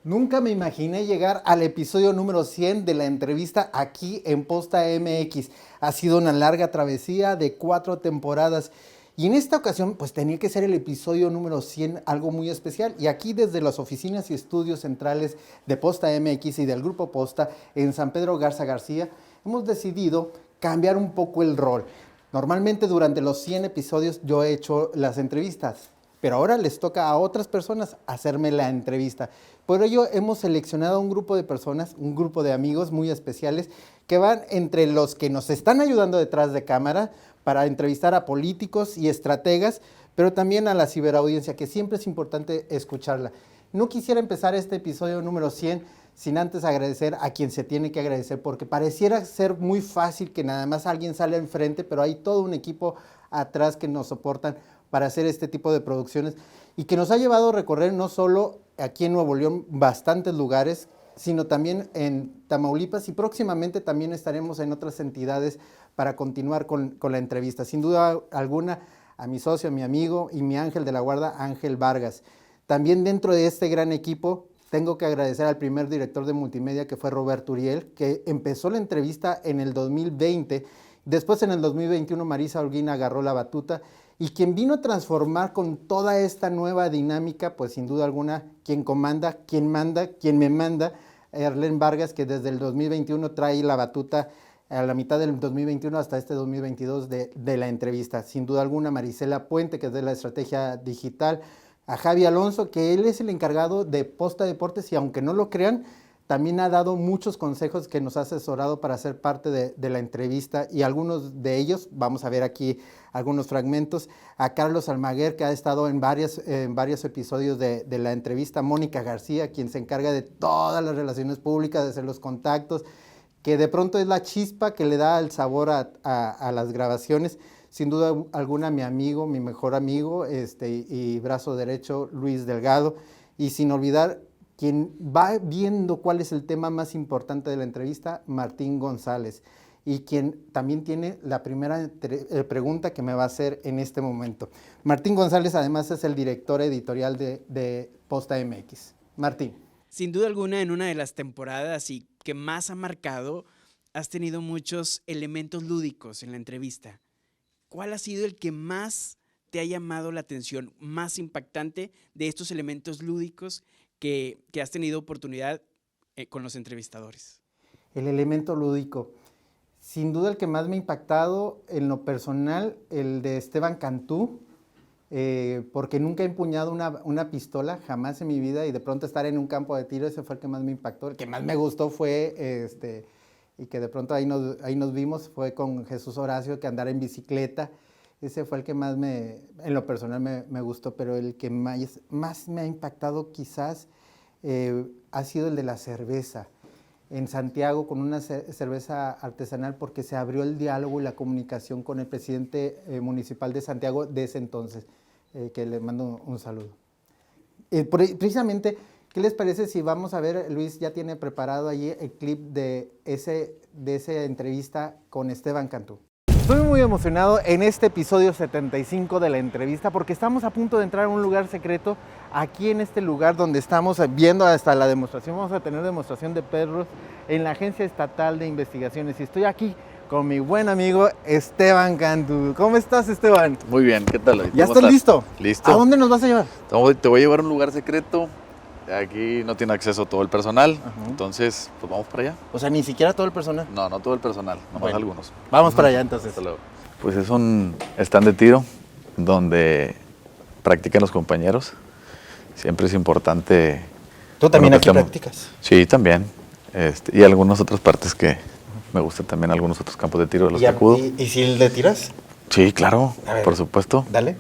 Nunca me imaginé llegar al episodio número 100 de la entrevista aquí en Posta MX. Ha sido una larga travesía de 4 temporadas. Y en esta ocasión, pues tenía que ser el episodio número 100, algo muy especial. Y aquí desde las oficinas y estudios centrales de Posta MX y del Grupo Posta en San Pedro Garza García, hemos decidido cambiar un poco el rol. Normalmente durante los 100 episodios yo he hecho las entrevistas, pero ahora les toca a otras personas hacerme la entrevista. Por ello hemos seleccionado un grupo de personas, un grupo de amigos muy especiales que van entre los que nos están ayudando detrás de cámara para entrevistar a políticos y estrategas, pero también a la ciberaudiencia, que siempre es importante escucharla. No quisiera empezar este episodio número 100 sin antes agradecer a quien se tiene que agradecer, porque pareciera ser muy fácil que nada más alguien sale enfrente, pero hay todo un equipo atrás que nos soportan para hacer este tipo de producciones y que nos ha llevado a recorrer no solo aquí en Nuevo León bastantes lugares, sino también en Tamaulipas, y próximamente también estaremos en otras entidades para continuar con la entrevista. Sin duda alguna, a mi socio, a mi amigo y mi ángel de la guarda, Ángel Vargas. También dentro de este gran equipo tengo que agradecer al primer director de multimedia, que fue Roberto Uriel, que empezó la entrevista en el 2020. Después, en el 2021, Marisa Holguín agarró la batuta, y quien vino a transformar con toda esta nueva dinámica, pues sin duda alguna, quien comanda, quien manda, quien me manda, Erlen Vargas, que desde el 2021 trae la batuta a la mitad del 2021 hasta este 2022 de la entrevista. Sin duda alguna, Marisela Puente, que es de la estrategia digital, a Javi Alonso, que él es el encargado de Posta Deportes, y aunque no lo crean, también ha dado muchos consejos que nos ha asesorado para ser parte de la entrevista, y algunos de ellos, vamos a ver aquí algunos fragmentos. A Carlos Almaguer, que ha estado en varios episodios de la entrevista. Mónica García, quien se encarga de todas las relaciones públicas, de hacer los contactos, que de pronto es la chispa que le da el sabor a las grabaciones. Sin duda alguna, mi amigo, mi mejor amigo y brazo derecho, Luis Delgado. Y sin olvidar, quien va viendo cuál es el tema más importante de la entrevista, Martín González, y quien también tiene la primera pregunta que me va a hacer en este momento. Martín González además es el director editorial de Posta MX. Martín. Sin duda alguna, en una de las temporadas y que más ha marcado, has tenido muchos elementos lúdicos en la entrevista. ¿Cuál ha sido el que más te ha llamado la atención, más impactante de estos elementos lúdicos que has tenido oportunidad con los entrevistadores? El elemento lúdico. Sin duda el que más me ha impactado en lo personal, el de Esteban Cantú, porque nunca he empuñado una pistola, jamás en mi vida, y de pronto estar en un campo de tiro, ese fue el que más me impactó. El que más me gustó fue, y que de pronto ahí nos vimos, fue con Jesús Horacio, que andara en bicicleta. Ese fue el que más en lo personal me gustó, pero el que más me ha impactado quizás ha sido el de la cerveza. En Santiago, con una cerveza artesanal, porque se abrió el diálogo y la comunicación con el presidente municipal de Santiago de ese entonces, que le mando un saludo. Precisamente, ¿qué les parece si vamos a ver? Luis ya tiene preparado allí el clip de esa entrevista con Esteban Cantú. Estoy muy emocionado en este episodio 75 de la entrevista, porque estamos a punto de entrar a un lugar secreto, aquí en este lugar donde estamos viendo hasta la demostración. Vamos a tener demostración de perros en la Agencia Estatal de Investigaciones, y estoy aquí con mi buen amigo Esteban Cantú. ¿Cómo estás, Esteban? Muy bien, ¿qué tal? ¿Ya estás listo? Listo. ¿A dónde nos vas a llevar? Te voy a llevar a un lugar secreto. Aquí no tiene acceso todo el personal, entonces pues vamos para allá. O sea, ni siquiera todo el personal. No todo el personal, nomás algunos. Vamos para allá entonces. Hasta luego. Pues es un stand de tiro donde practican los compañeros. Siempre es importante. ¿Tú también aquí practicas? Sí, también. Y algunas otras partes que me gustan también, algunos otros campos de tiro de los que acudo. ¿Y si le tiras? Sí, claro, por supuesto. Dale.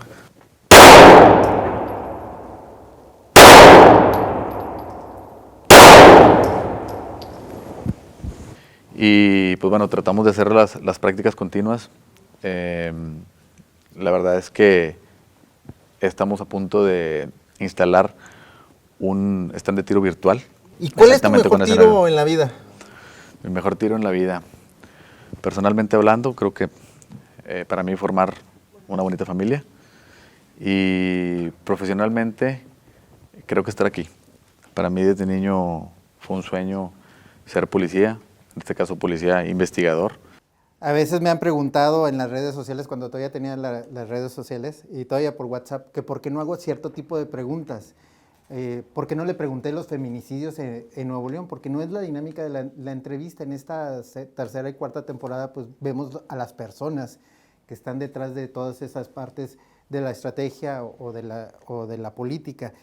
Y pues bueno, tratamos de hacer las prácticas continuas. La verdad es que estamos a punto de instalar un stand de tiro virtual. ¿Y cuál es tu mejor tiro en la vida? Mi mejor tiro en la vida. Personalmente hablando, creo que para mí formar una bonita familia. Y profesionalmente, creo que estar aquí, Para mí desde niño fue un sueño ser policía, en este caso policía investigador. A veces me han preguntado en las redes sociales, cuando todavía tenía las redes sociales y todavía por WhatsApp, que por qué no hago cierto tipo de preguntas. ¿Por qué no le pregunté los feminicidios en Nuevo León? Porque no es la dinámica de la entrevista. En esta tercera y cuarta temporada, pues vemos a las personas que están detrás de todas esas partes de la estrategia o de la política.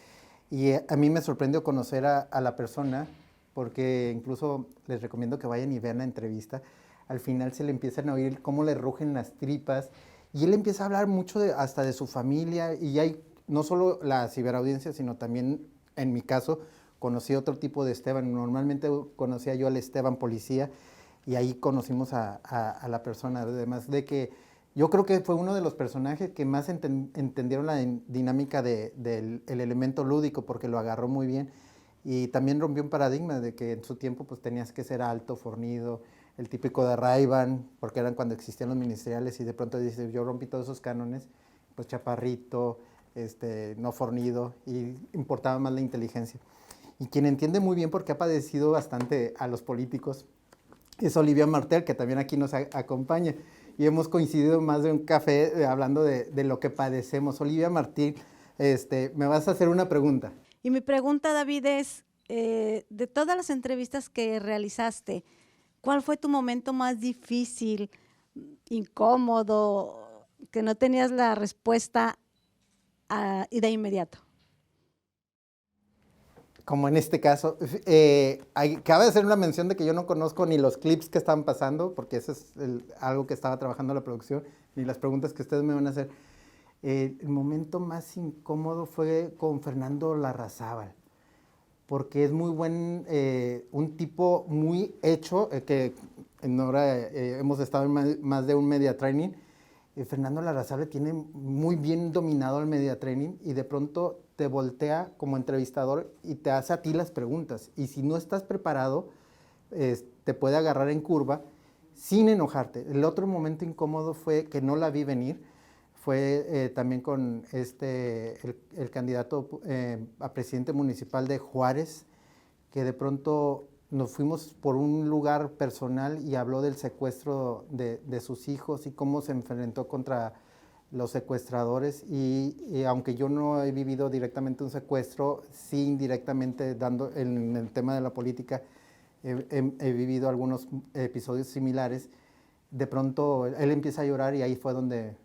Y a mí me sorprendió conocer a la persona, porque incluso les recomiendo que vayan y vean la entrevista. Al final se le empiezan a oír cómo le rugen las tripas y él empieza a hablar mucho hasta de su familia, y hay no solo la ciberaudiencia, sino también, en mi caso, conocí otro tipo de Esteban. Normalmente conocía yo al Esteban policía, y ahí conocimos a la persona, además de que yo creo que fue uno de los personajes que más entendieron la dinámica del elemento lúdico, porque lo agarró muy bien, y también rompió un paradigma de que en su tiempo pues tenías que ser alto, fornido, el típico de Ray-Ban, porque eran cuando existían los ministeriales, y de pronto dice, yo rompí todos esos cánones, pues chaparrito, no fornido, y importaba más la inteligencia. Y quien entiende muy bien, porque ha padecido bastante a los políticos, es Olivia Martel, que también aquí nos acompaña, y hemos coincidido más de un café hablando de lo que padecemos. Olivia Martel, me vas a hacer una pregunta. Y mi pregunta, David, es, de todas las entrevistas que realizaste, ¿cuál fue tu momento más difícil, incómodo, que no tenías la respuesta y de inmediato? Como en este caso, cabe hacer una mención de que yo no conozco ni los clips que estaban pasando, porque eso es algo que estaba trabajando la producción, ni las preguntas que ustedes me van a hacer. El momento más incómodo fue con Fernando Larrazábal, porque es muy un tipo muy hecho, que ahora hemos estado en más de un media training. Fernando Larrazábal tiene muy bien dominado el media training, y de pronto te voltea como entrevistador y te hace a ti las preguntas, y si no estás preparado, te puede agarrar en curva sin enojarte. El otro momento incómodo fue que no la vi venir, fue también con el candidato a presidente municipal de Juárez, que de pronto nos fuimos por un lugar personal y habló del secuestro de sus hijos y cómo se enfrentó contra los secuestradores, y aunque yo no he vivido directamente un secuestro, sí indirectamente en el tema de la política he vivido algunos episodios similares. De pronto él empieza a llorar, y ahí fue donde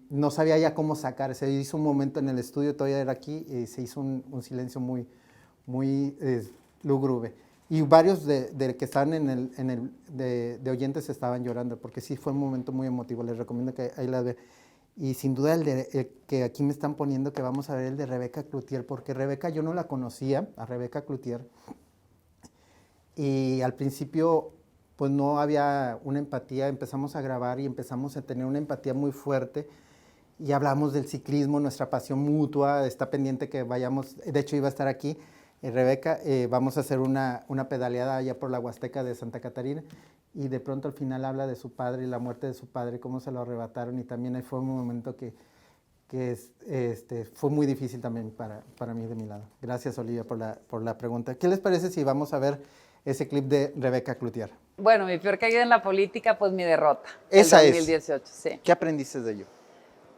no sabía ya cómo sacar. Se hizo un momento en el estudio, todavía era aquí, y se hizo un silencio muy, muy lúgubre. Y varios de que estaban de oyentes estaban llorando, porque sí fue un momento muy emotivo. Les recomiendo que ahí la vean. Y sin duda el que aquí me están poniendo, que vamos a ver, el de Rebeca Cloutier, porque Rebeca yo no la conocía, a Rebeca Cloutier, y al principio pues no había una empatía. Empezamos a grabar y empezamos a tener una empatía muy fuerte, y hablamos del ciclismo, nuestra pasión mutua. Está pendiente que vayamos, de hecho iba a estar aquí Rebeca, vamos a hacer una pedaleada allá por la Huasteca de Santa Catarina, y de pronto al final habla de su padre y la muerte de su padre, cómo se lo arrebataron, y también ahí fue un momento que fue muy difícil también para mí, de mi lado. Gracias, Olivia, por la pregunta. ¿Qué les parece si vamos a ver ese clip de Rebeca Cloutier? Bueno, mi peor caída en la política, pues mi derrota. Esa el 2018, sí. ¿Qué aprendiste de ello?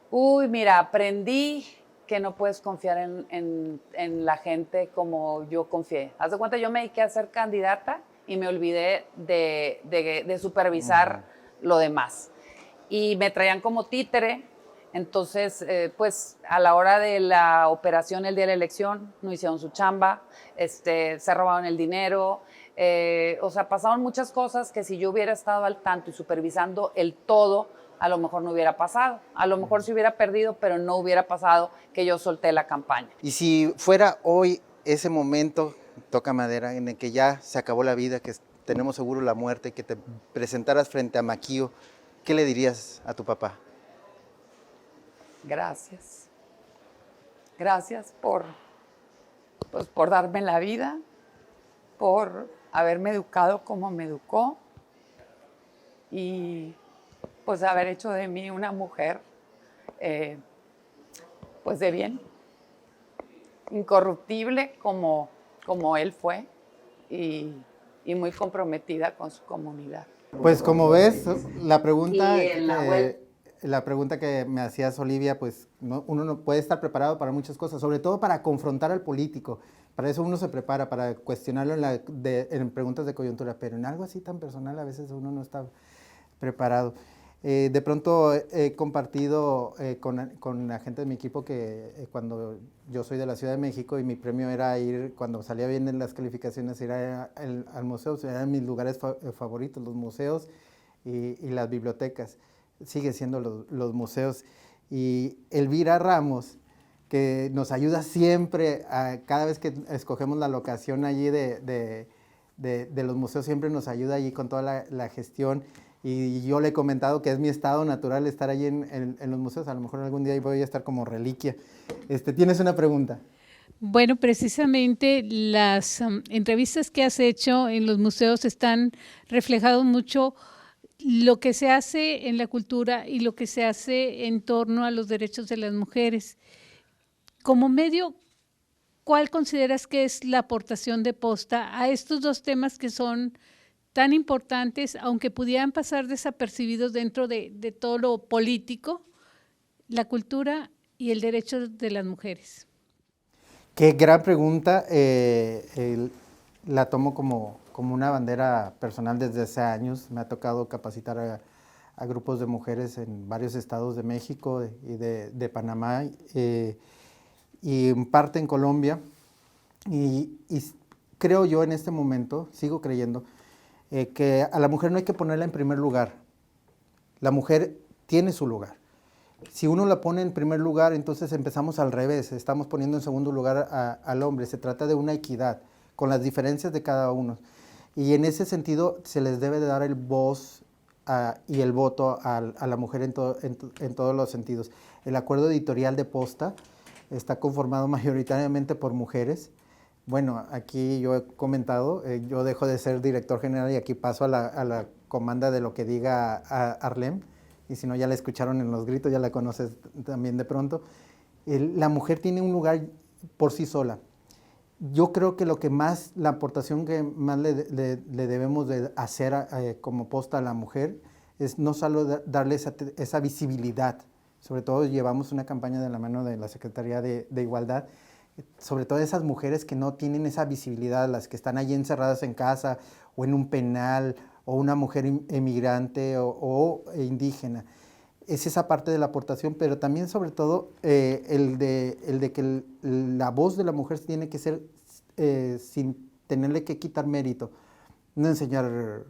Uy, mira, aprendí que no puedes confiar en la gente como yo confié. Haz de cuenta, yo me dediqué a ser candidata y me olvidé de supervisar lo demás. Y me traían como títere. Entonces, pues a la hora de la operación, el día de la elección, no hicieron su chamba, se robaron el dinero. O sea, pasaron muchas cosas que si yo hubiera estado al tanto y supervisando el todo, a lo mejor no hubiera pasado. A lo mejor se hubiera perdido, pero no hubiera pasado que yo solté la campaña. Y si fuera hoy ese momento, toca madera, en el que ya se acabó la vida, que tenemos seguro la muerte, que te presentaras frente a Maquío, ¿qué le dirías a tu papá? Gracias. Gracias por darme la vida, por haberme educado como me educó, y pues haber hecho de mí una mujer pues de bien. incorruptible como él fue y muy comprometida con su comunidad. Pues como ves, la pregunta, Y en la web. la pregunta que me hacías, Olivia, pues uno no puede estar preparado para muchas cosas, sobre todo para confrontar al político. Para eso uno se prepara, para cuestionarlo en preguntas de coyuntura, pero en algo así tan personal a veces uno no está preparado. De pronto he compartido con la gente de mi equipo que cuando yo soy de la Ciudad de México y mi premio era ir, cuando salía bien en las calificaciones, ir al museo, eran mis lugares favoritos, los museos y las bibliotecas. Sigue siendo los museos. Y Elvira Ramos, que nos ayuda siempre, cada vez que escogemos la locación allí de los museos, siempre nos ayuda allí con toda la gestión. Y yo le he comentado que es mi estado natural estar allí en los museos. A lo mejor algún día voy a estar como reliquia. ¿Tienes una pregunta? Bueno, precisamente las entrevistas que has hecho en los museos están reflejando mucho lo que se hace en la cultura y lo que se hace en torno a los derechos de las mujeres. Como medio, ¿cuál consideras que es la aportación de Posta a estos dos temas que son tan importantes, aunque pudieran pasar desapercibidos dentro de todo lo político, la cultura y el derecho de las mujeres? Qué gran pregunta. La tomo como una bandera personal desde hace años. Me ha tocado capacitar a grupos de mujeres en varios estados de México y de Panamá y en parte en Colombia. Y creo yo en este momento, sigo creyendo, que a la mujer no hay que ponerla en primer lugar. La mujer tiene su lugar. Si uno la pone en primer lugar, entonces empezamos al revés, estamos poniendo en segundo lugar al hombre. Se trata de una equidad, con las diferencias de cada uno. Y en ese sentido se les debe de dar el voz y el voto a la mujer en todos los sentidos. El acuerdo editorial de Posta está conformado mayoritariamente por mujeres. Bueno, aquí yo he comentado, yo dejo de ser director general y aquí paso a la comanda de lo que diga Arlem, y si no ya la escucharon en los gritos, ya la conoces también de pronto. La mujer tiene un lugar por sí sola. Yo creo que la aportación que más le debemos de hacer como Posta a la mujer es no solo darle esa visibilidad, sobre todo llevamos una campaña de la mano de la Secretaría de Igualdad, sobre todo esas mujeres que no tienen esa visibilidad, las que están allí encerradas en casa o en un penal, o una mujer emigrante o indígena. Es esa parte de la aportación, pero también sobre todo el de que la voz de la mujer tiene que ser sin tenerle que quitar mérito, no enseñar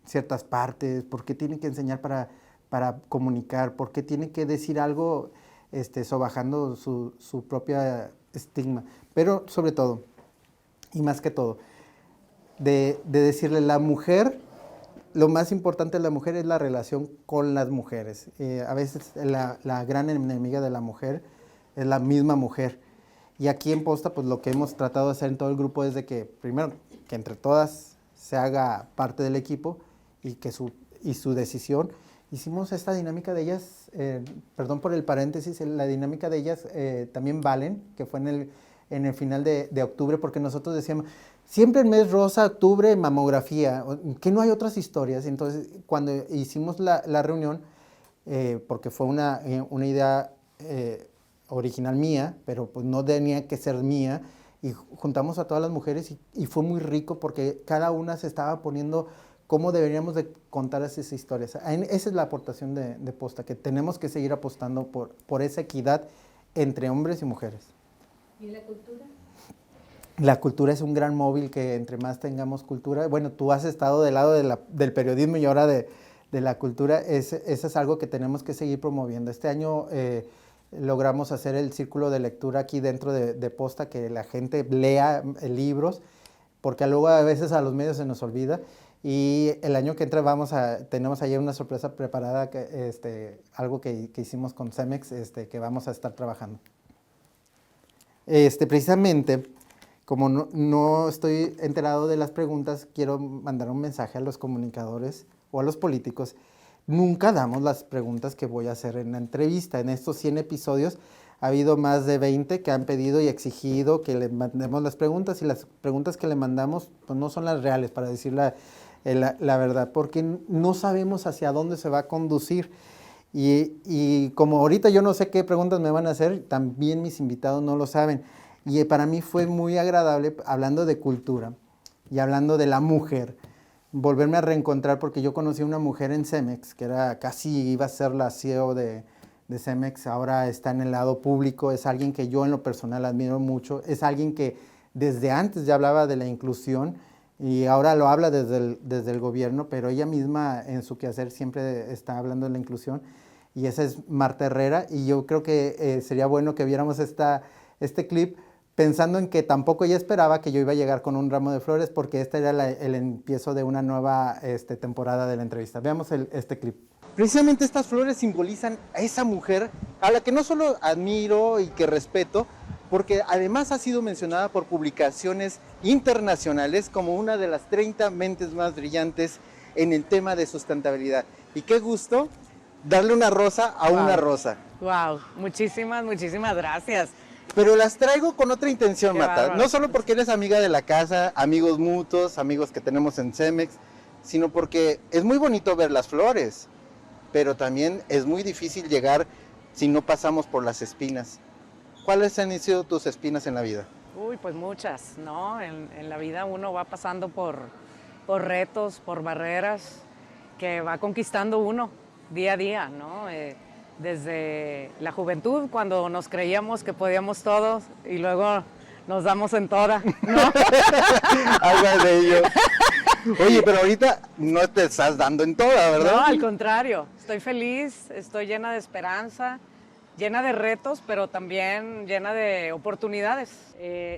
ciertas partes, porque tiene que enseñar para comunicar, porque tiene que decir algo sobajando su propia estigma, pero sobre todo, y más que todo, de decirle la mujer, lo más importante de la mujer es la relación con las mujeres. A veces la gran enemiga de la mujer es la misma mujer. Y aquí en Posta, pues lo que hemos tratado de hacer en todo el grupo es de que, primero, que entre todas se haga parte del equipo y su decisión. Hicimos esta dinámica de ellas, perdón por el paréntesis, la dinámica de ellas también valen, que fue en el final de octubre, porque nosotros decíamos, siempre el mes rosa, octubre, mamografía, que no hay otras historias. Entonces, cuando hicimos la reunión, porque fue una idea original mía, pero pues no tenía que ser mía, y juntamos a todas las mujeres y fue muy rico porque cada una se estaba poniendo cómo deberíamos de contar esas historias. Esa es la aportación de Posta, que tenemos que seguir apostando por esa equidad entre hombres y mujeres. ¿Y la cultura? La cultura es un gran móvil que entre más tengamos cultura, bueno, tú has estado del lado del periodismo y ahora de la cultura, eso es algo que tenemos que seguir promoviendo. Este año logramos hacer el círculo de lectura aquí dentro de Posta, que la gente lea libros, porque luego a veces a los medios se nos olvida. Y el año que entra tenemos ayer una sorpresa preparada, algo que hicimos con Cemex, que vamos a estar trabajando. Precisamente, como no estoy enterado de las preguntas, quiero mandar un mensaje a los comunicadores o a los políticos. Nunca damos las preguntas que voy a hacer en la entrevista. En estos 100 episodios ha habido más de 20 que han pedido y exigido que le mandemos las preguntas, y las preguntas que le mandamos pues no son las reales, para decir la verdad, porque no sabemos hacia dónde se va a conducir. Y como ahorita yo no sé qué preguntas me van a hacer, también mis invitados no lo saben. Y para mí fue muy agradable, hablando de cultura y hablando de la mujer, volverme a reencontrar, porque yo conocí a una mujer en Cemex, que era casi iba a ser la CEO de Cemex, ahora está en el lado público, es alguien que yo en lo personal admiro mucho, es alguien que desde antes ya hablaba de la inclusión y ahora lo habla desde el gobierno, pero ella misma en su quehacer siempre está hablando de la inclusión, y esa es Marta Herrera, y yo creo que sería bueno que viéramos este clip, pensando en que tampoco ella esperaba que yo iba a llegar con un ramo de flores, porque este era el empiezo de una nueva temporada de la entrevista. Veamos este clip. Precisamente estas flores simbolizan a esa mujer a la que no solo admiro y que respeto, porque además ha sido mencionada por publicaciones internacionales como una de las 30 mentes más brillantes en el tema de sustentabilidad. Y qué gusto darle una rosa a una rosa. Wow, muchísimas gracias. Pero las traigo con otra intención, Qué Marta. bárbaro. No solo porque eres amiga de la casa, amigos mutuos, amigos que tenemos en Cemex, sino porque es muy bonito ver las flores, pero también es muy difícil llegar si no pasamos por las espinas. ¿Cuáles han sido tus espinas en la vida? Uy, pues muchas, ¿no? En la vida uno va pasando por retos, por barreras que va conquistando uno día a día, ¿no? Desde la juventud, cuando nos creíamos que podíamos todos y luego nos damos en toda, ¿no? Algo de ello. Oye, pero ahorita no te estás dando en toda, ¿verdad? No, al contrario, estoy feliz, estoy llena de esperanza, llena de retos, pero también llena de oportunidades.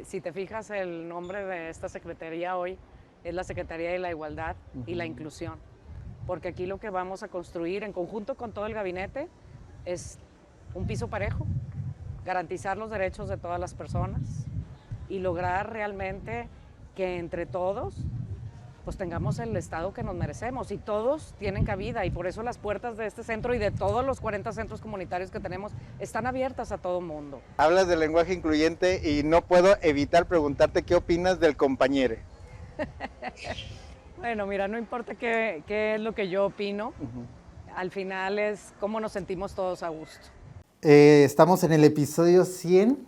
Si te fijas, el nombre de esta secretaría hoy es la Secretaría de la Igualdad y la Inclusión, porque aquí lo que vamos a construir en conjunto con todo el gabinete es un piso parejo, garantizar los derechos de todas las personas y lograr realmente que entre todos pues tengamos el Estado que nos merecemos, y todos tienen cabida, y por eso las puertas de este centro y de todos los 40 centros comunitarios que tenemos están abiertas a todo mundo. Hablas del lenguaje incluyente y no puedo evitar preguntarte qué opinas del compañero. Bueno, mira, no importa qué es lo que yo opino, al final es cómo nos sentimos todos a gusto. Estamos en el episodio 100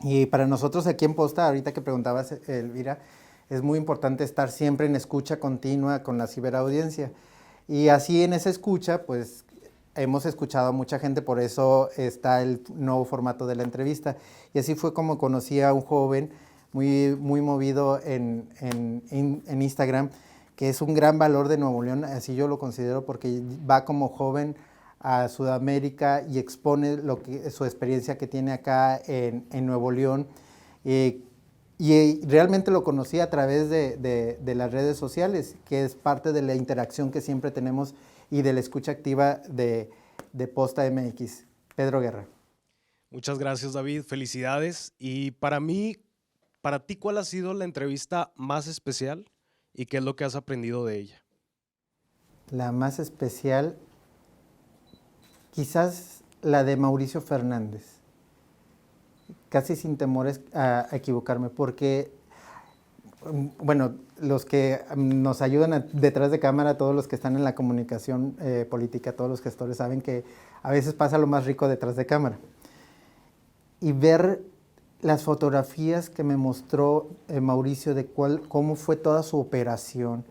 y para nosotros aquí en Posta, ahorita que preguntabas, Elvira, es muy importante estar siempre en escucha continua con la ciberaudiencia. Y así en esa escucha, pues hemos escuchado a mucha gente, por eso está el nuevo formato de la entrevista. Y así fue como conocí a un joven muy movido en Instagram, que es un gran valor de Nuevo León, así yo lo considero, porque va como joven a Sudamérica y expone su experiencia que tiene acá en Nuevo León. Y realmente lo conocí a través de las redes sociales, que es parte de la interacción que siempre tenemos y de la escucha activa de Posta MX. Pedro Guerra. Muchas gracias, David. Felicidades. Y para ti, ¿cuál ha sido la entrevista más especial y qué es lo que has aprendido de ella? La más especial, quizás la de Mauricio Fernández. Casi sin temores a equivocarme, porque, bueno, los que nos ayudan detrás de cámara, todos los que están en la comunicación política, todos los gestores saben que a veces pasa lo más rico detrás de cámara. Y ver las fotografías que me mostró Mauricio de cómo fue toda su operación,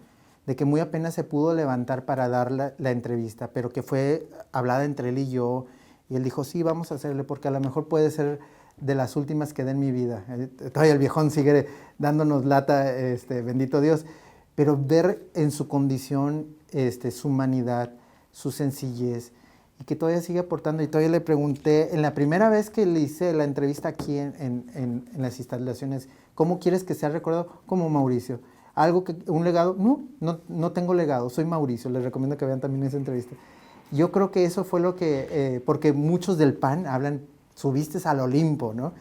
de que muy apenas se pudo levantar para dar la entrevista, pero que fue hablada entre él y yo, y él dijo, sí, vamos a hacerle, porque a lo mejor puede ser de las últimas que dé en mi vida. Todavía el viejón sigue dándonos lata, bendito Dios, pero ver en su condición su humanidad, su sencillez, y que todavía sigue aportando. Y todavía le pregunté, en la primera vez que le hice la entrevista aquí en las instalaciones, ¿cómo quieres que sea recordado? Como Mauricio. ¿Un legado? No tengo legado, soy Mauricio. Les recomiendo que vean también esa entrevista. Yo creo que eso fue lo que, porque muchos del PAN hablan, subiste al Olimpo, ¿no?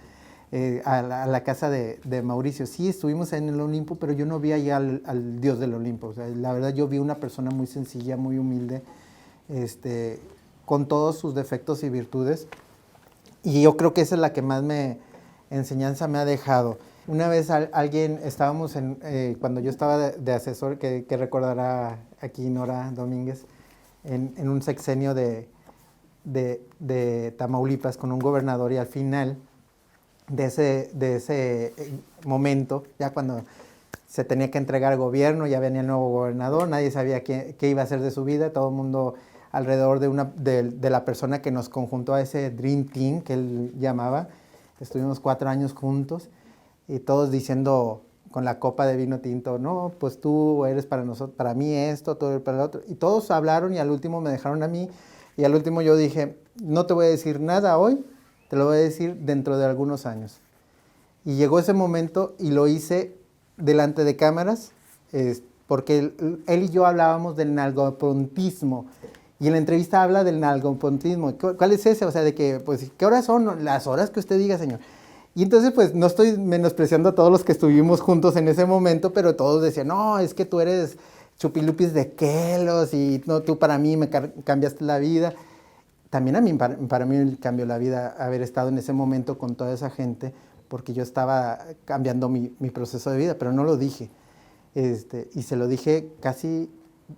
A la casa de Mauricio. Sí, estuvimos en el Olimpo, pero yo no vi allá al Dios del Olimpo. O sea, la verdad, yo vi una persona muy sencilla, muy humilde, con todos sus defectos y virtudes. Y yo creo que esa es la que más enseñanza me ha dejado. Una vez alguien, estábamos cuando yo estaba de asesor, que recordará aquí Nora Domínguez, en un sexenio de Tamaulipas con un gobernador, y al final de ese momento, ya cuando se tenía que entregar al gobierno, ya venía el nuevo gobernador, nadie sabía qué iba a hacer de su vida, todo el mundo alrededor de la persona que nos conjuntó a ese Dream Team que él llamaba. Estuvimos 4 años juntos y todos diciendo con la copa de vino tinto, no, pues tú eres para nosotros, para mí esto, tú eres para el otro. Y todos hablaron y al último me dejaron a mí, y al último yo dije, no te voy a decir nada hoy, te lo voy a decir dentro de algunos años. Y llegó ese momento y lo hice delante de cámaras, porque él y yo hablábamos del nalgoprontismo. Y en la entrevista habla del nalgoprontismo. ¿Cuál es ese? O sea, de que, pues, ¿qué horas son? Las horas que usted diga, señor. Y entonces, pues, no estoy menospreciando a todos los que estuvimos juntos en ese momento, pero todos decían, no, es que tú eres chupilupis de Kelos y no, tú para mí me cambiaste la vida. También a mí, para mí me cambió la vida haber estado en ese momento con toda esa gente, porque yo estaba cambiando mi proceso de vida, pero no lo dije. Y se lo dije casi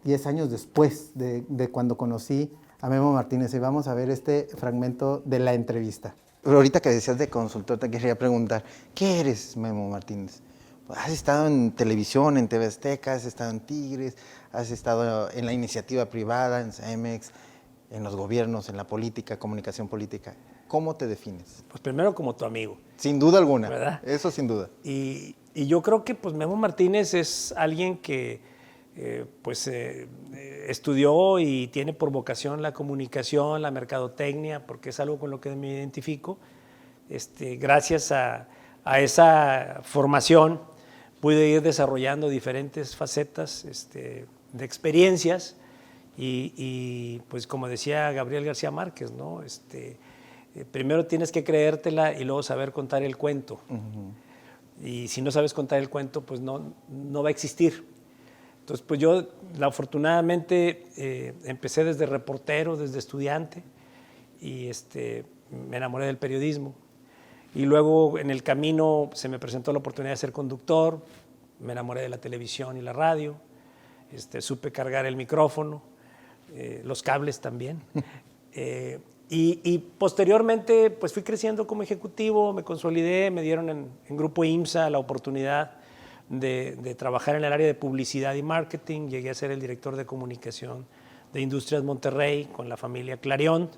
10 años después de cuando conocí a Memo Martínez. Y vamos a ver este fragmento de la entrevista. Pero ahorita que decías de consultor, te quería preguntar, ¿qué eres, Memo Martínez? Has estado en televisión, en TV Azteca, has estado en Tigres, has estado en la iniciativa privada, en Cemex, en los gobiernos, en la política, comunicación política. ¿Cómo te defines? Pues primero como tu amigo. Sin duda alguna, ¿verdad? Eso sin duda. Y yo creo que pues Memo Martínez es alguien que estudió y tiene por vocación la comunicación, la mercadotecnia, porque es algo con lo que me identifico. Gracias a esa formación pude ir desarrollando diferentes facetas de experiencias y pues como decía Gabriel García Márquez, ¿no? Primero tienes que creértela y luego saber contar el cuento. Y si no sabes contar el cuento, pues no va a existir. Entonces, pues yo afortunadamente empecé desde reportero, desde estudiante, y me enamoré del periodismo. Y luego en el camino se me presentó la oportunidad de ser conductor, me enamoré de la televisión y la radio, supe cargar el micrófono, los cables también. Y posteriormente pues fui creciendo como ejecutivo, me consolidé, me dieron en Grupo IMSA la oportunidad de trabajar en el área de publicidad y marketing. Llegué a ser el director de comunicación de Industrias Monterrey con la familia Clarion.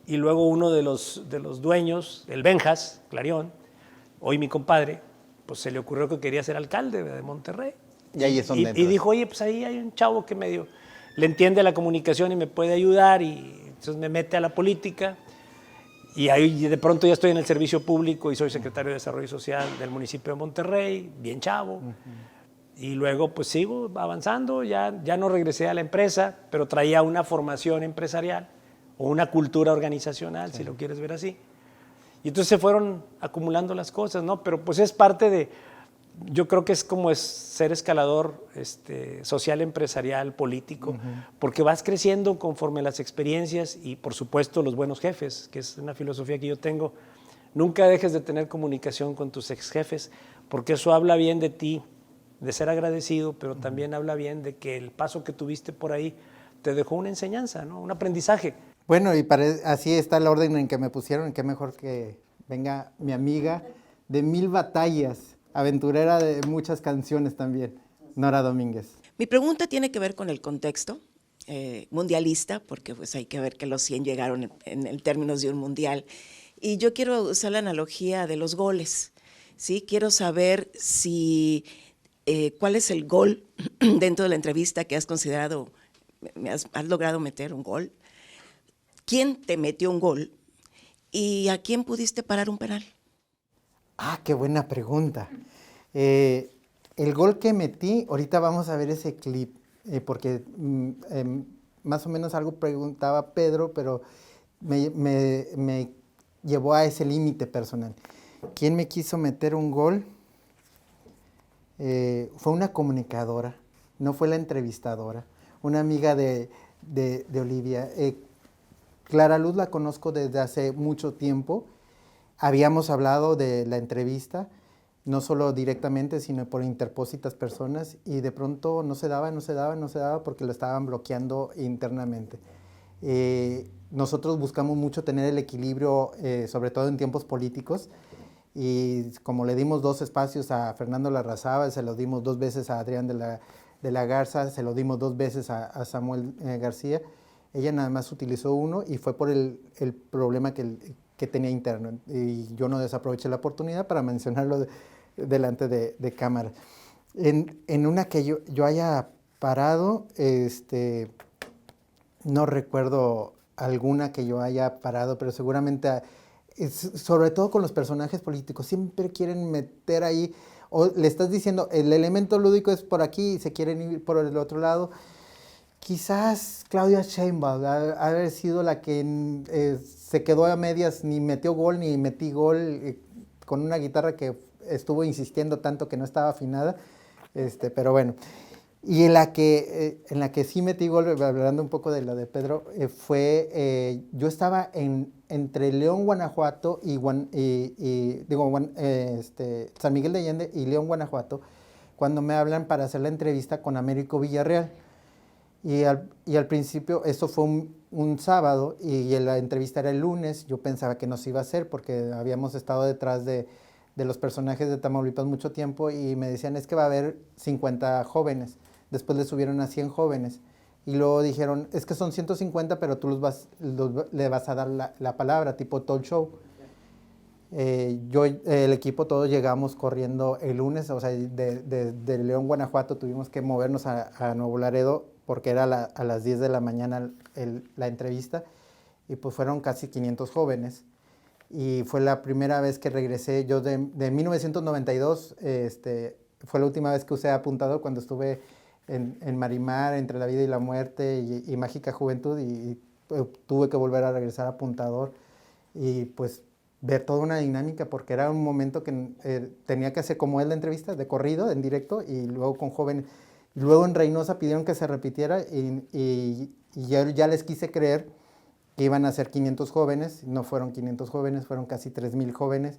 Y luego uno de los dueños, el Benjas Clarion, hoy mi compadre, pues se le ocurrió que quería ser alcalde de Monterrey. Y ahí es donde y dijo, oye, pues ahí hay un chavo que medio le entiende la comunicación y me puede ayudar, y entonces me mete a la política. Y ahí de pronto ya estoy en el servicio público y soy secretario de Desarrollo Social del municipio de Monterrey, bien chavo. Y luego pues sigo avanzando, ya no regresé a la empresa, pero traía una formación empresarial o una cultura organizacional, si lo quieres ver así. Y entonces se fueron acumulando las cosas, ¿no? Pero pues es parte de, yo creo que es como ser escalador social, empresarial, político, porque vas creciendo conforme las experiencias y por supuesto los buenos jefes, que es una filosofía que yo tengo. Nunca dejes de tener comunicación con tus ex jefes, porque eso habla bien de ti, de ser agradecido, pero también habla bien de que el paso que tuviste por ahí te dejó una enseñanza, ¿no? Un aprendizaje. Bueno, y así está el orden en que me pusieron, qué mejor que venga mi amiga de 1000 batallas, aventurera de muchas canciones también, Nora Domínguez. Mi pregunta tiene que ver con el contexto mundialista, porque pues hay que ver que los 100 llegaron en términos de un mundial. Y yo quiero usar la analogía de los goles, ¿sí? Quiero saber cuál es el gol dentro de la entrevista que has considerado, has logrado meter un gol. ¿Quién te metió un gol? ¿Y a quién pudiste parar un penal? Ah, qué buena pregunta. El gol que metí, ahorita vamos a ver ese clip, porque más o menos algo preguntaba Pedro, pero me llevó a ese límite personal. ¿Quién me quiso meter un gol? Fue una comunicadora, no fue la entrevistadora, una amiga de Olivia. Clara Luz la conozco desde hace mucho tiempo. Habíamos hablado de la entrevista, no solo directamente, sino por interpósitas personas, y de pronto no se daba porque lo estaban bloqueando internamente. Nosotros buscamos mucho tener el equilibrio, sobre todo en tiempos políticos, y como le dimos 2 espacios a Fernando Larrazábal, se los dimos 2 veces a Adrián de la Garza, se lo dimos 2 veces a Samuel García, ella nada más utilizó uno y fue por el problema que tenía interno. Y yo no desaproveché la oportunidad para mencionarlo delante de cámara. En una que yo haya parado, no recuerdo alguna que yo haya parado, pero seguramente, sobre todo con los personajes políticos, siempre quieren meter ahí, o le estás diciendo, el elemento lúdico es por aquí y se quieren ir por el otro lado. Quizás Claudia Sheinbaum haber sido la que se quedó a medias, ni metió gol ni metí gol, con una guitarra que estuvo insistiendo tanto que no estaba afinada, pero bueno. Y en la que sí metí gol, hablando un poco de la de Pedro, yo estaba entre León, Guanajuato San Miguel de Allende y León, Guanajuato, cuando me hablan para hacer la entrevista con Américo Villarreal. Y al principio, eso fue un sábado y la entrevista era el lunes. Yo pensaba que no se iba a hacer porque habíamos estado detrás de los personajes de Tamaulipas mucho tiempo y me decían, es que va a haber 50 jóvenes. Después le subieron a 100 jóvenes. Y luego dijeron, es que son 150, pero tú le vas a dar la palabra, tipo talk show. El equipo, todos llegamos corriendo el lunes, o sea, de León, Guanajuato, tuvimos que movernos a Nuevo Laredo, porque era a las 10 de la mañana la entrevista, y pues fueron casi 500 jóvenes. Y fue la primera vez que regresé, yo de 1992, fue la última vez que usé apuntador cuando estuve en Marimar, entre la vida y la muerte, y Mágica Juventud, y tuve que volver a regresar a apuntador, y pues ver toda una dinámica, porque era un momento que tenía que hacer como él la entrevista, de corrido, en directo, y luego con jóvenes. Luego en Reynosa pidieron que se repitiera y ya les quise creer que iban a ser 500 jóvenes, no fueron 500 jóvenes, fueron casi 3,000 jóvenes,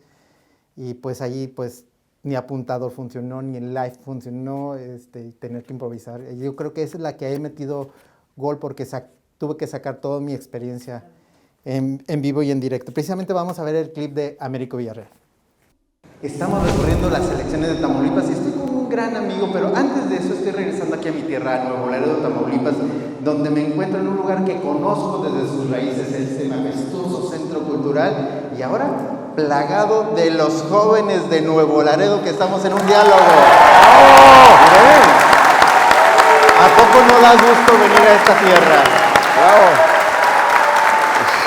y pues allí pues ni apuntador funcionó, ni el live funcionó, tener que improvisar. Yo creo que esa es la que he metido gol porque tuve que sacar toda mi experiencia en vivo y en directo. Precisamente vamos a ver el clip de Américo Villarreal. Estamos recorriendo las elecciones de Tamaulipas y estoy con un gran amigo, pero antes de eso estoy regresando aquí a mi tierra, a Nuevo Laredo, Tamaulipas, donde me encuentro en un lugar que conozco desde sus raíces, este majestuoso centro cultural, y ahora plagado de los jóvenes de Nuevo Laredo, que estamos en un diálogo. ¡Oh! ¿A poco no da gusto venir a esta tierra? ¡Bravo!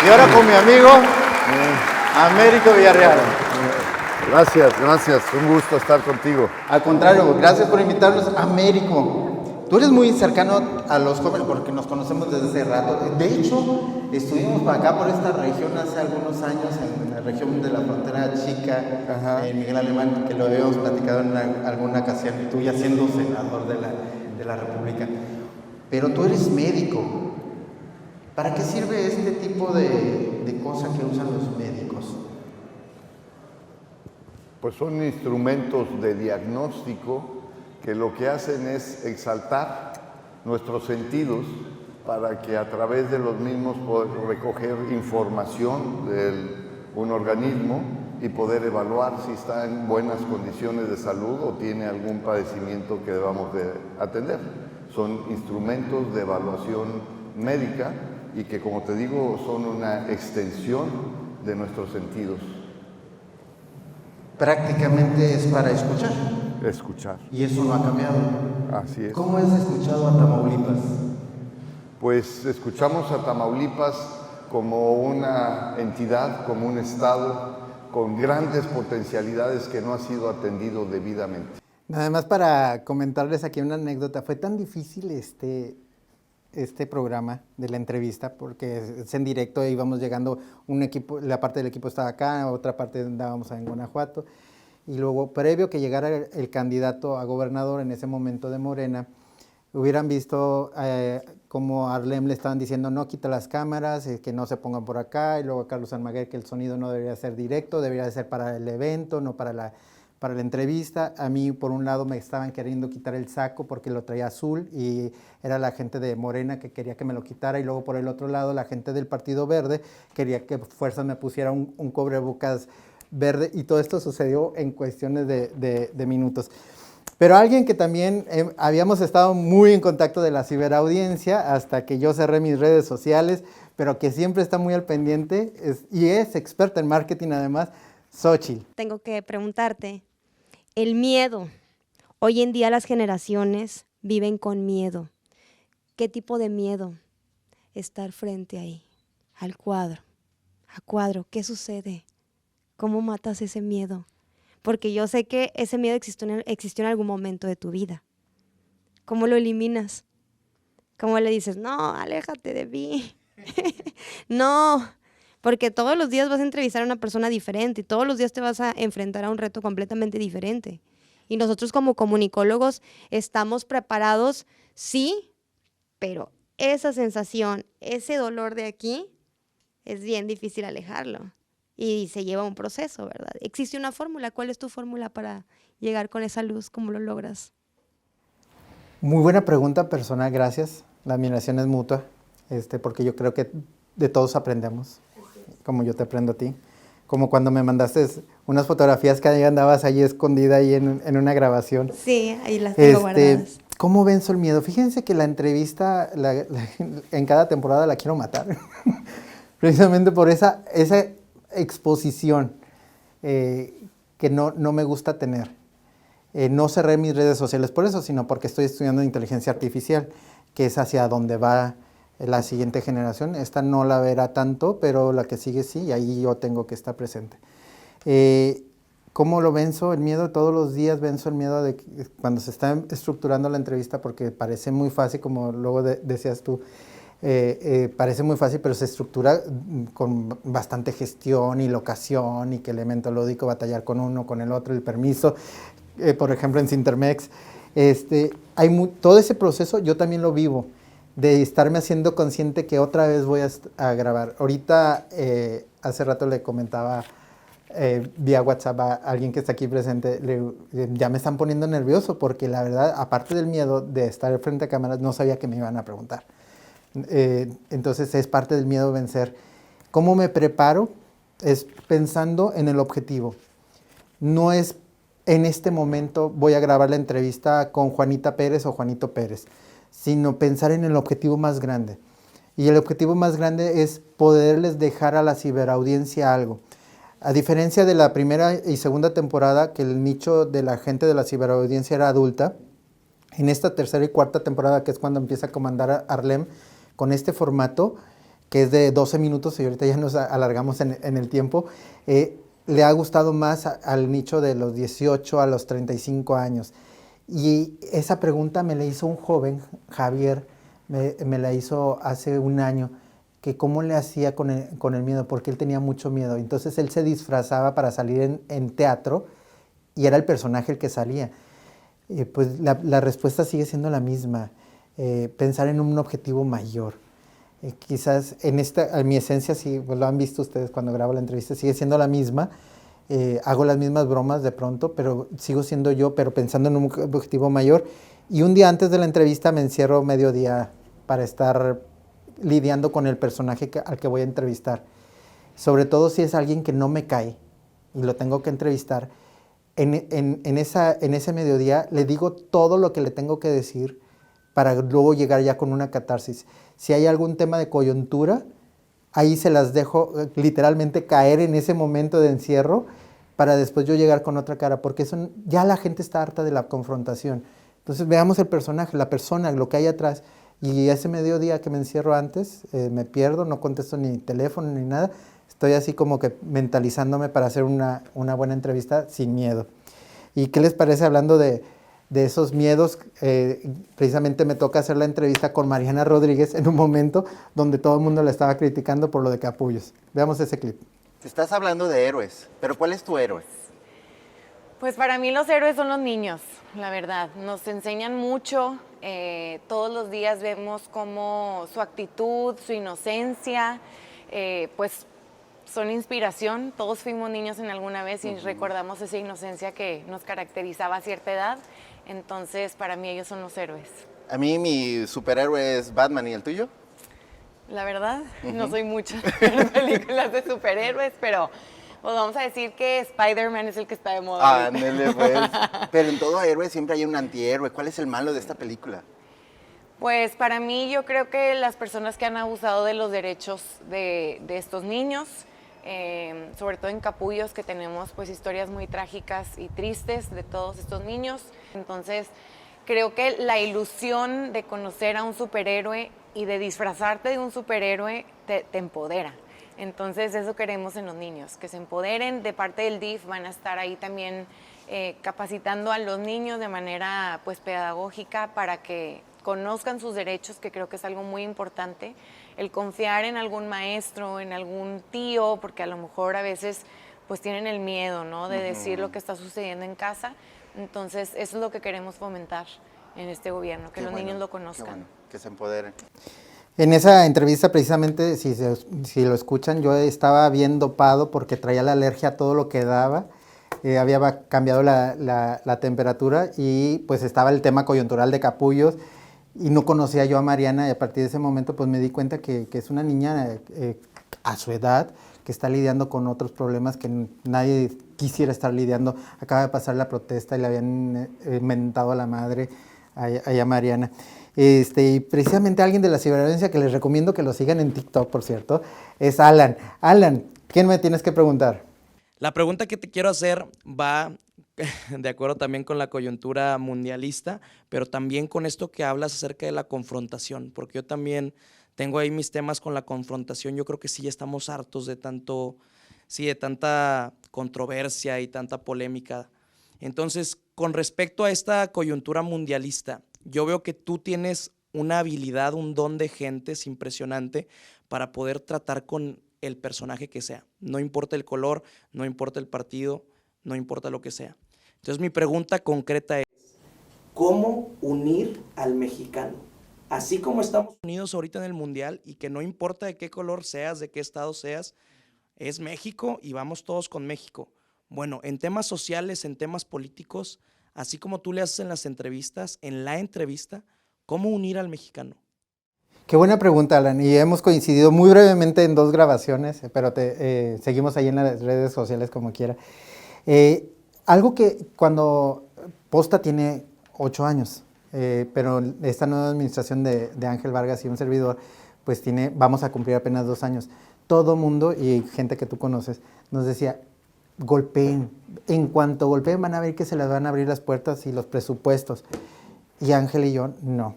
Y ahora con mi amigo, Américo Villarreal. Gracias, un gusto estar contigo. Al contrario, gracias por invitarnos. Américo, tú eres muy cercano a los jóvenes porque nos conocemos desde hace rato. De hecho, estuvimos para acá por esta región hace algunos años, en la región de la frontera chica, en Miguel Alemán, que lo habíamos platicado en alguna ocasión, tú ya siendo senador de la República. Pero tú eres médico. ¿Para qué sirve este tipo de cosa que usan los médicos? Pues son instrumentos de diagnóstico que lo que hacen es exaltar nuestros sentidos para que a través de los mismos poder recoger información de un organismo y poder evaluar si está en buenas condiciones de salud o tiene algún padecimiento que debamos de atender. Son instrumentos de evaluación médica y que, como te digo, son una extensión de nuestros sentidos. Prácticamente es para escuchar. Escuchar. Y eso no ha cambiado. Así es. ¿Cómo has escuchado a Tamaulipas? Pues escuchamos a Tamaulipas como una entidad, como un estado con grandes potencialidades que no ha sido atendido debidamente. Nada más para comentarles aquí una anécdota. Fue tan difícil este programa de la entrevista porque es en directo, íbamos llegando un equipo, la parte del equipo estaba acá, otra parte andábamos en Guanajuato, y luego previo que llegara el candidato a gobernador en ese momento de Morena, hubieran visto como a Arlem le estaban diciendo no, quita las cámaras, que no se pongan por acá, y luego a Carlos Almaguer que el sonido no debería ser directo, debería de ser para el evento, no para la entrevista. A mí, por un lado, me estaban queriendo quitar el saco porque lo traía azul y era la gente de Morena que quería que me lo quitara, y luego por el otro lado, la gente del Partido Verde quería que fuerzas me pusiera un cubrebocas verde, y todo esto sucedió en cuestiones de minutos. Pero alguien que también habíamos estado muy en contacto de la ciberaudiencia hasta que yo cerré mis redes sociales, pero que siempre está muy al pendiente y es experta en marketing además, Xóchitl. Tengo que preguntarte, el miedo. Hoy en día las generaciones viven con miedo. ¿Qué tipo de miedo? Estar frente ahí, al cuadro. A cuadro, ¿qué sucede? ¿Cómo matas ese miedo? Porque yo sé que ese miedo existió en algún momento de tu vida. ¿Cómo lo eliminas? ¿Cómo le dices, no, aléjate de mí? No, porque todos los días vas a entrevistar a una persona diferente y todos los días te vas a enfrentar a un reto completamente diferente. Y nosotros como comunicólogos estamos preparados, sí, pero esa sensación, ese dolor de aquí, es bien difícil alejarlo. Y se lleva un proceso, ¿verdad? ¿Existe una fórmula? ¿Cuál es tu fórmula para llegar con esa luz? ¿Cómo lo logras? Muy buena pregunta, persona, gracias. La admiración es mutua, porque yo creo que de todos aprendemos, como yo te aprendo a ti. Como cuando me mandaste unas fotografías que ahí andabas ahí escondida ahí en una grabación. Sí, ahí las tengo guardadas. ¿Cómo venzo el miedo? Fíjense que la entrevista en cada temporada la quiero matar. Precisamente por esa exposición que no me gusta tener. No cerré mis redes sociales por eso, sino porque estoy estudiando inteligencia artificial, que es hacia donde va la siguiente generación. Esta no la verá tanto, pero la que sigue sí, y ahí yo tengo que estar presente. ¿Cómo lo venzo? El miedo, todos los días venzo el miedo de cuando se está estructurando la entrevista, porque parece muy fácil, como luego decías tú, parece muy fácil, pero se estructura con bastante gestión y locación y qué elemento lúdico, batallar con uno, con el otro, el permiso. Por ejemplo, en Cintermex, todo ese proceso yo también lo vivo, de estarme haciendo consciente que otra vez voy a grabar. Ahorita, hace rato le comentaba vía WhatsApp a alguien que está aquí presente, ya me están poniendo nervioso porque la verdad, aparte del miedo de estar frente a cámaras, no sabía que me iban a preguntar. Entonces es parte del miedo vencer. ¿Cómo me preparo? Es pensando en el objetivo. No es en este momento voy a grabar la entrevista con Juanita Pérez o Juanito Pérez, sino pensar en el objetivo más grande. Y el objetivo más grande es poderles dejar a la ciberaudiencia algo. A diferencia de la primera y segunda temporada, que el nicho de la gente de la ciberaudiencia era adulta, en esta tercera y cuarta temporada, que es cuando empieza a comandar Arlem, con este formato, que es de 12 minutos, y ahorita ya nos alargamos en el tiempo, le ha gustado más al nicho de los 18 a los 35 años. Y esa pregunta me la hizo un joven, Javier, me la hizo hace un año, que cómo le hacía con el miedo, porque él tenía mucho miedo. Entonces él se disfrazaba para salir en teatro y era el personaje el que salía. Pues la respuesta sigue siendo la misma. Pensar en un objetivo mayor. Quizás en mi esencia, si pues lo han visto ustedes cuando grabo la entrevista, sigue siendo la misma. Hago las mismas bromas de pronto, pero sigo siendo yo, pero pensando en un objetivo mayor. Y un día antes de la entrevista me encierro mediodía para estar lidiando con el personaje al que voy a entrevistar. Sobre todo si es alguien que no me cae y lo tengo que entrevistar. En ese mediodía le digo todo lo que le tengo que decir para luego llegar ya con una catarsis. Si hay algún tema de coyuntura, ahí se las dejo literalmente caer en ese momento de encierro para después yo llegar con otra cara, porque ya la gente está harta de la confrontación. Entonces veamos el personaje, la persona, lo que hay atrás. Y ese mediodía que me encierro antes, me pierdo, no contesto ni teléfono ni nada. Estoy así como que mentalizándome para hacer una buena entrevista sin miedo. ¿Y qué les parece hablando de esos miedos? Precisamente me toca hacer la entrevista con Mariana Rodríguez en un momento donde todo el mundo la estaba criticando por lo de Capullos. Veamos ese clip. Estás hablando de héroes, pero ¿cuál es tu héroe? Pues para mí los héroes son los niños, la verdad. Nos enseñan mucho Todos los días vemos cómo su actitud, su inocencia, pues son inspiración. Todos fuimos niños en alguna vez y recordamos esa inocencia que nos caracterizaba a cierta edad. Entonces, para mí ellos son los héroes. A mí mi superhéroe es Batman, ¿y el tuyo? La verdad, no soy mucho de ver películas de superhéroes, pero pues vamos a decir que Spider-Man es el que está de moda. Ándele, pues. Pero en todo héroe siempre hay un antihéroe. ¿Cuál es el malo de esta película? Pues para mí yo creo que las personas que han abusado de los derechos de estos niños, sobre todo en Capullos, que tenemos pues historias muy trágicas y tristes de todos estos niños. Entonces creo que la ilusión de conocer a un superhéroe y de disfrazarte de un superhéroe te empodera. Entonces eso queremos en los niños, que se empoderen. De parte del DIF van a estar ahí también capacitando a los niños de manera pues pedagógica para que conozcan sus derechos, que creo que es algo muy importante. El confiar en algún maestro, en algún tío, porque a lo mejor a veces pues tienen el miedo, ¿no?, de decir lo que está sucediendo en casa. Entonces eso es lo que queremos fomentar en este gobierno, que los niños lo conozcan. Que se empoderen. En esa entrevista, precisamente, si lo escuchan, yo estaba bien dopado porque traía la alergia a todo lo que daba. Había cambiado la temperatura y pues estaba el tema coyuntural de Capullos y no conocía yo a Mariana, y a partir de ese momento pues me di cuenta que es una niña a su edad que está lidiando con otros problemas que nadie quisiera estar lidiando. Acaba de pasar la protesta y le habían mentado a la madre a Mariana. Y precisamente alguien de la ciberviolencia que les recomiendo que lo sigan en TikTok, por cierto, es Alan. Alan, ¿quién me tienes que preguntar? La pregunta que te quiero hacer va de acuerdo también con la coyuntura mundialista, pero también con esto que hablas acerca de la confrontación, porque yo también tengo ahí mis temas con la confrontación. Yo creo que sí estamos hartos de de tanta controversia y tanta polémica. Entonces, con respecto a esta coyuntura mundialista, yo veo que tú tienes una habilidad, un don de gentes impresionante para poder tratar con el personaje que sea. No importa el color, no importa el partido, no importa lo que sea. Entonces mi pregunta concreta es, ¿cómo unir al mexicano? Así como estamos unidos ahorita en el Mundial y que no importa de qué color seas, de qué estado seas, es México y vamos todos con México. Bueno, en temas sociales, en temas políticos, así como tú le haces en las entrevistas, en la entrevista, ¿cómo unir al mexicano? Qué buena pregunta, Alan, y hemos coincidido muy brevemente en 2 grabaciones, pero seguimos ahí en las redes sociales como quiera. Algo que cuando Posta tiene 8 años, pero esta nueva administración de Ángel Vargas y un servidor, pues vamos a cumplir apenas 2 años. Todo mundo y gente que tú conoces nos decía, golpeen, en cuanto golpeen van a ver que se les van a abrir las puertas y los presupuestos. Y Ángel y yo, no.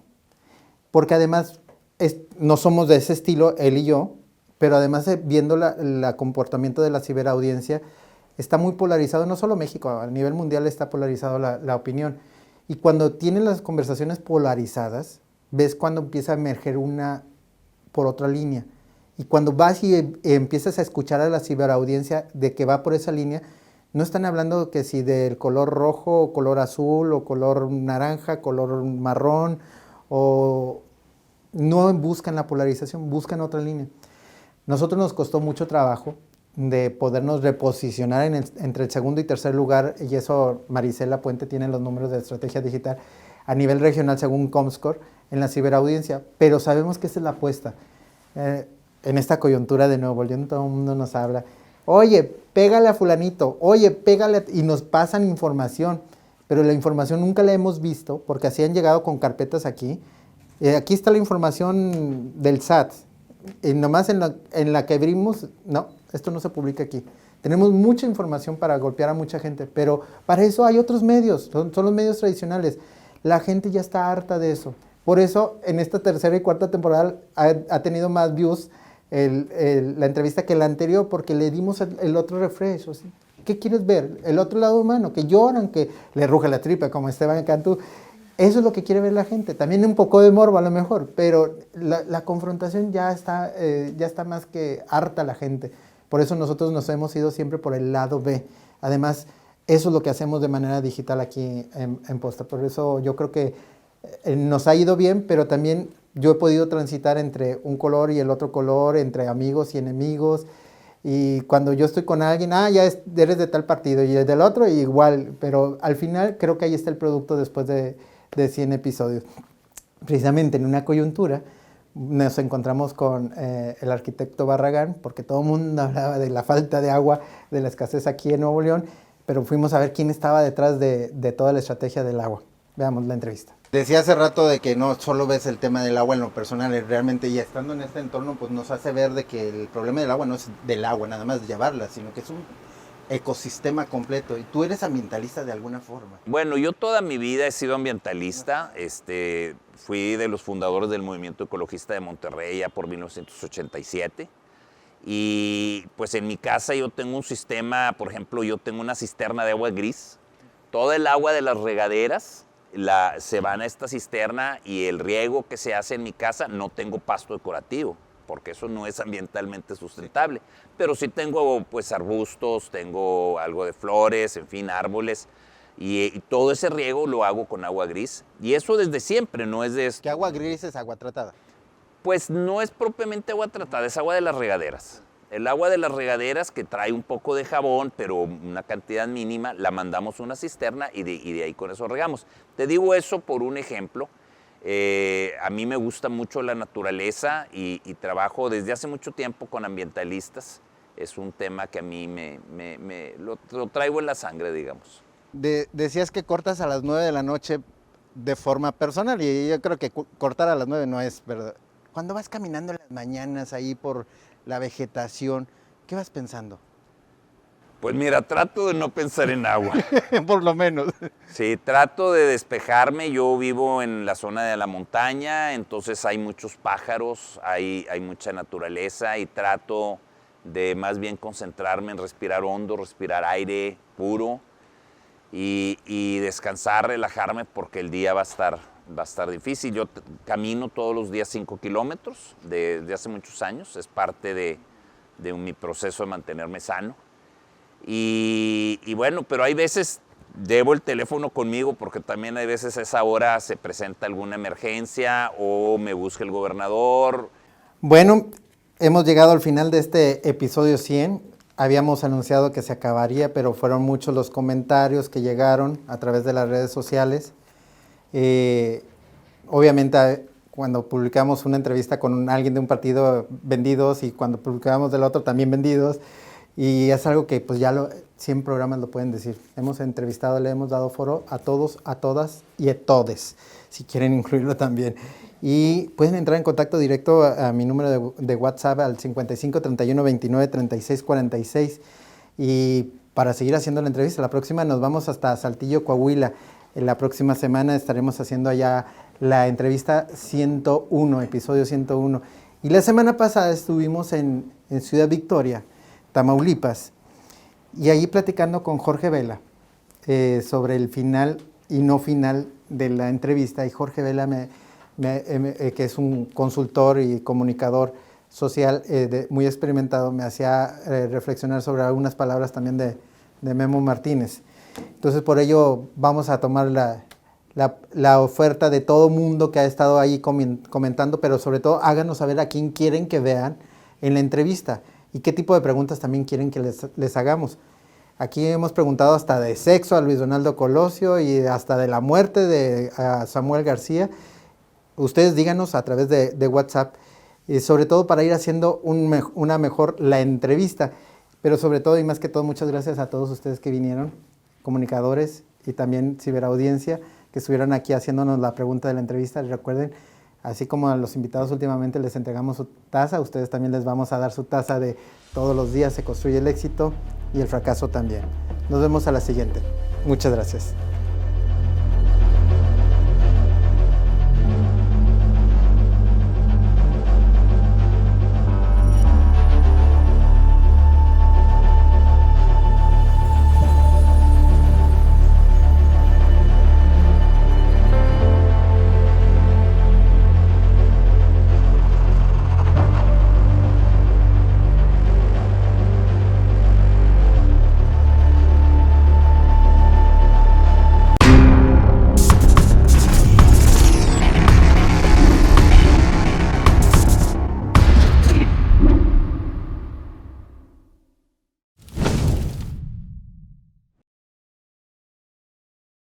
Porque además no somos de ese estilo, él y yo, pero además viendo el comportamiento de la ciberaudiencia, está muy polarizado, no solo México, a nivel mundial está polarizado la opinión. Y cuando tienen las conversaciones polarizadas, ves cuando empieza a emerger una por otra línea. Y cuando vas y empiezas a escuchar a la ciberaudiencia de que va por esa línea, no están hablando que si del color rojo, o color azul, o color naranja, color marrón, o no buscan la polarización, buscan otra línea. Nosotros nos costó mucho trabajo de podernos reposicionar entre el segundo y tercer lugar, y eso Marisela Puente tiene los números de estrategia digital a nivel regional según Comscore en la ciberaudiencia, pero sabemos que esa es la apuesta. En esta coyuntura de Nuevo León todo el mundo nos habla, oye, pégale a fulanito, oye, pégale, y nos pasan información, pero la información nunca la hemos visto, porque así han llegado con carpetas aquí. Aquí está la información del SAT, y nomás en la que abrimos, no, esto no se publica aquí. Tenemos mucha información para golpear a mucha gente, pero para eso hay otros medios, son los medios tradicionales. La gente ya está harta de eso. Por eso, en esta tercera y cuarta temporada ha tenido más views la entrevista que la anterior, porque le dimos el otro refresh. O sea, ¿qué quieres ver? El otro lado humano, que lloran, que le ruge la tripa, como Esteban Cantú. Eso es lo que quiere ver la gente. También un poco de morbo a lo mejor, pero la confrontación ya está más que harta la gente. Por eso nosotros nos hemos ido siempre por el lado B. Además, eso es lo que hacemos de manera digital aquí en Posta. Por eso yo creo que nos ha ido bien, pero también yo he podido transitar entre un color y el otro color, entre amigos y enemigos. Y cuando yo estoy con alguien, ya eres de tal partido, y del otro igual, pero al final creo que ahí está el producto después de 100 episodios. Precisamente en una coyuntura nos encontramos con el arquitecto Barragán, porque todo el mundo hablaba de la falta de agua, de la escasez aquí en Nuevo León, pero fuimos a ver quién estaba detrás de toda la estrategia del agua. Veamos la entrevista. Decía hace rato de que no solo ves el tema del agua en lo personal, realmente, y estando en este entorno, pues nos hace ver de que el problema del agua no es del agua, nada más de llevarla, sino que es un ecosistema completo. Y tú eres ambientalista de alguna forma. Bueno, yo toda mi vida he sido ambientalista. Fui de los fundadores del Movimiento Ecologista de Monterrey ya por 1987. Y pues en mi casa yo tengo un sistema, por ejemplo, yo tengo una cisterna de agua gris. Toda el agua de las regaderas se van a esta cisterna, y el riego que se hace en mi casa, no tengo pasto decorativo, porque eso no es ambientalmente sustentable. Pero sí tengo pues arbustos, tengo algo de flores, en fin, árboles, y todo ese riego lo hago con agua gris. Y eso desde siempre, no es de esto. ¿Qué agua gris es agua tratada? Pues no es propiamente agua tratada, es agua de las regaderas. El agua de las regaderas, que trae un poco de jabón, pero una cantidad mínima, la mandamos a una cisterna y de ahí con eso regamos. Te digo eso por un ejemplo. A mí me gusta mucho la naturaleza y trabajo desde hace mucho tiempo con ambientalistas. Es un tema que a mí lo traigo en la sangre, digamos. Decías que cortas a las 9 de la noche de forma personal, y yo creo que cortar a las 9 no es verdad. Cuando vas caminando en las mañanas ahí por la vegetación, ¿qué vas pensando? Pues mira, trato de no pensar en agua. Por lo menos. Sí, trato de despejarme. Yo vivo en la zona de la montaña, entonces hay muchos pájaros, hay mucha naturaleza, y trato de más bien concentrarme en respirar hondo, respirar aire puro y descansar, relajarme, porque el día va a estar difícil. Yo camino todos los días 5 kilómetros desde hace muchos años. Es parte de mi proceso de mantenerme sano. Y bueno, pero hay veces llevo el teléfono conmigo, porque también hay veces a esa hora se presenta alguna emergencia o me busca el gobernador. Bueno, hemos llegado al final de este episodio 100. Habíamos anunciado que se acabaría, pero fueron muchos los comentarios que llegaron a través de las redes sociales. Obviamente, cuando publicamos una entrevista con alguien de un partido, vendidos, y cuando publicamos del otro, también vendidos. Y es algo que pues 100 programas lo pueden decir. Hemos entrevistado, le hemos dado foro a todos, a todas y a todes, si quieren incluirlo también. Y pueden entrar en contacto directo a mi número de WhatsApp al 55 31 29 36 46. Y para seguir haciendo la entrevista, la próxima nos vamos hasta Saltillo, Coahuila. En la próxima semana estaremos haciendo allá la entrevista 101, episodio 101. Y la semana pasada estuvimos en Ciudad Victoria, Tamaulipas, y ahí platicando con Jorge Vela sobre el final y no final de la entrevista. Y Jorge Vela, que es un consultor y comunicador social muy experimentado, me hacía reflexionar sobre algunas palabras también de Memo Martínez. Entonces, por ello vamos a tomar la oferta de todo mundo que ha estado ahí comentando, pero sobre todo háganos saber a quién quieren que vean en la entrevista y qué tipo de preguntas también quieren que les hagamos. Aquí hemos preguntado hasta de sexo a Luis Donaldo Colosio y hasta de la muerte de Samuel García. Ustedes díganos a través de WhatsApp, y sobre todo para ir haciendo una mejor la entrevista. Pero sobre todo y más que todo, muchas gracias a todos ustedes que vinieron, comunicadores y también ciberaudiencia, que estuvieron aquí haciéndonos la pregunta de la entrevista. Recuerden, así como a los invitados últimamente les entregamos su taza, a ustedes también les vamos a dar su taza de todos los días se construye el éxito y el fracaso también. Nos vemos a la siguiente. Muchas gracias.